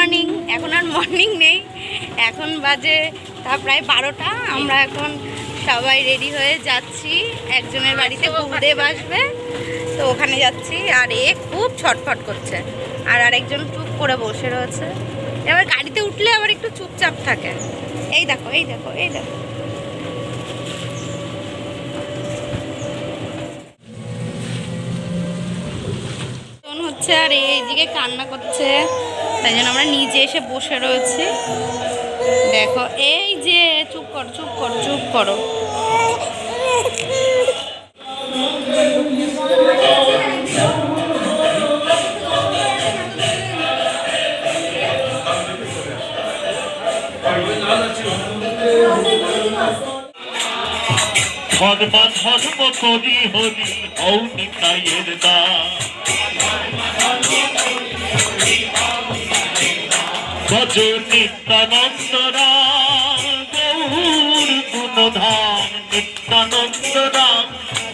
Morning. এখন আর morning নেই, এখন বাজে তা প্রায় 12টা। আমরা এখন সবাই রেডি হয়ে যাচ্ছি, একজনের বাড়িতে গুরুদেব আসবে, তো ওখানে যাচ্ছি। আর এ খুব ছটফট করছে, আর আরেকজন চুপ করে বসে রয়েছে। এবার গাড়িতে উঠলে আবার একটু চুপচাপ থাকে। এই দেখো, এই দেখো, এই দেখো। হচ্ছে আর এইদিকে কান্না করছে, তাই জন্য আমরা নিচে এসে বসে রয়েছি। দেখো, এই যে চুপ করো, চুপ করো, চুপ করো। ধর্ম করি হরি হৌ নিতাইয়ের ভজ নিত্যানন্দ রাম গৌর গুণধাম, নিত্যানন্দ রাম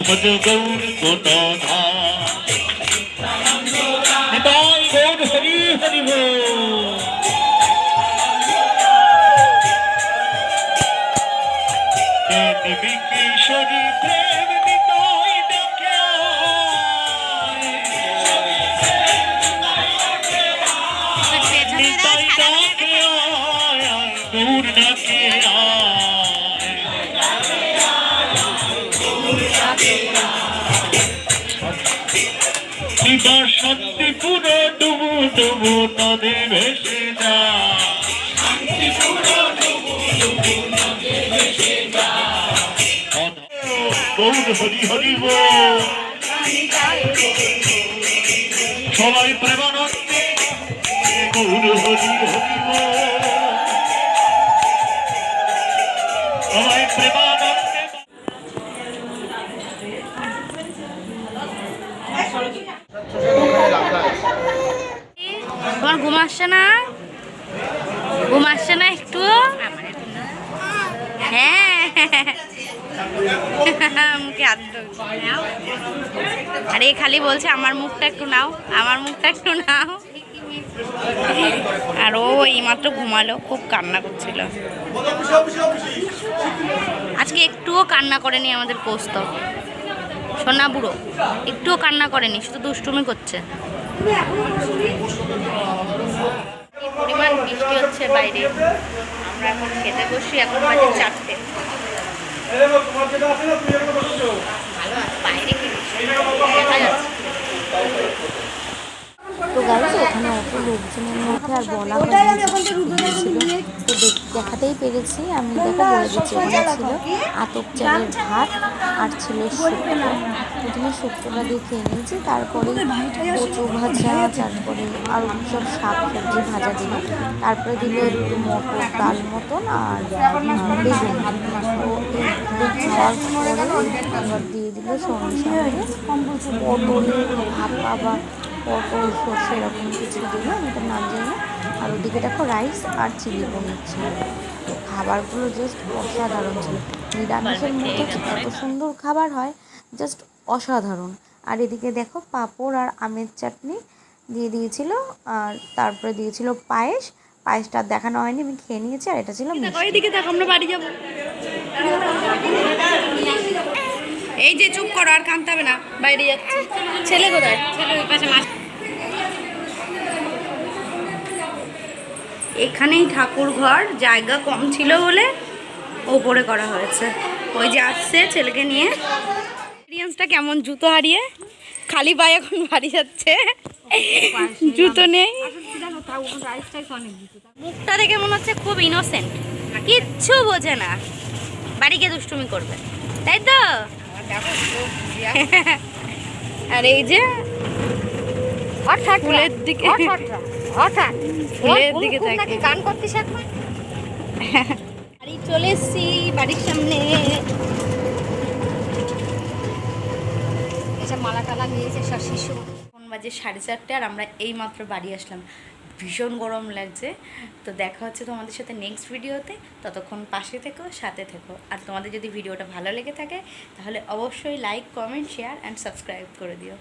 ভজ গৌর গুণধাম। নিতাই গৌর হরি হরি বল। কিশোরী প্রেম নিতাই ডাকে নিতাই ডাকে গৌর ডাকে নিবা শান্তিপুর ডুবু ডুবু নদী ভেসে যা, গৌর হরি হরি বল। সবাই প্রেমানন্দে গৌর হরি হরি বল, সবাই প্রেমানন্দে। তোমার ঘুম আসছে না? ঘুম আসছে না একটু? হ্যাঁ, মুখে হাত নাও। আরে খালি বলছে আমার মুখটা একটু নাও, আমার মুখটা একটু নাও। আর ও এইমাত্র ঘুমালো, খুব কান্না করছিল। আজকে একটুও কান্না করেনি আমাদের কোস্ত সোনা বুড়ো, একটুও কান্না করেনি, শুধু দুষ্টুমি করছে। কি পরিমাণ বৃষ্টি হচ্ছে বাইরে। আমরা এখন খেতে বসি, এখন বাজে 4টে। ভালো আছে বাইরে, কি দেখা যাচ্ছে। তো গাইস, ওখানে অত লোকজনের মধ্যে আর বলা হয়নি, তো দেখাতেই পেরেছি আমি। দেখো বলে দিচ্ছি, ওখানে ছিল আতপ চালের ভাত আর ছিল শুক্তো। প্রথমে শুক্তোটা দিয়ে খেয়ে নিয়েছি, তারপরে কচু ভাজা, তারপরে আরও সব শাক সবজি ভাজা দিল, তারপরে দিল একটু মটর ডাল মতন আর বেগুন। তো এই খাওয়ার পরে আবার দিয়ে দিল সঙ্গে সঙ্গে পটলের ভাপা বা পটল সর্ষে এরকম কিছু দিল, আমি তো নাম জানি না। আর ওদিকে দেখো রাইস আর চিলি পনির ছিল। তো খাবারগুলো জাস্ট অসাধারণ ছিল। নিরামিষের মধ্যে এত সুন্দর খাবার হয়, জাস্ট অসাধারণ। আর এদিকে দেখো পাঁপড় আর আমের চাটনি দিয়ে দিয়েছিল, আর তারপরে দিয়েছিল পায়েস। পায়েসটা দেখানো হয়নি, আমি খেয়ে নিয়েছি। আর এটা ছিল এইদিকে দেখো, আমরা বাড়ি যাবো। এই যে চুপ করো, আর কাঁদতে হবে না, বাইরে যাচ্ছি। ছেলে কোথায়? ছেলে ওই পাশে। এখানেই ঠাকুর ঘর, জায়গা কম ছিল বলে ওপরে করা হয়েছে। ওই যে আসছে ছেলেকে নিয়ে। এক্সপিরিয়েন্সটা কেমন জুতো হারিয়ে? খালি পায়ে এখন বাড়ি যাচ্ছে, জুতো নেই। মুখটা দেখে মনে হচ্ছে খুব ইনোসেন্ট, কিচ্ছু বোঝে না, বাড়ি গিয়ে দুষ্টুমি করবে, তাই তো? আর এই যে ফুলের দিকে, ফুলের দিকে গান করতিস এখন। বাড়ি চলে এসছি, বাড়ির সামনে এসব মালা টালা নিয়েছে সব শিশু। এখন বাজে 4:30, আর আমরা এই মাত্র বাড়ি আসলাম। ভীষণ গরম লাগছে। তো দেখা হচ্ছে তোমাদের সাথে নেক্সট ভিডিওতে। ততক্ষণ পাশে থেকো, সাথে থেকো। আর তোমাদের যদি ভিডিওটা ভালো লেগে থাকে তাহলে অবশ্যই like, comment, share and subscribe করে দিও।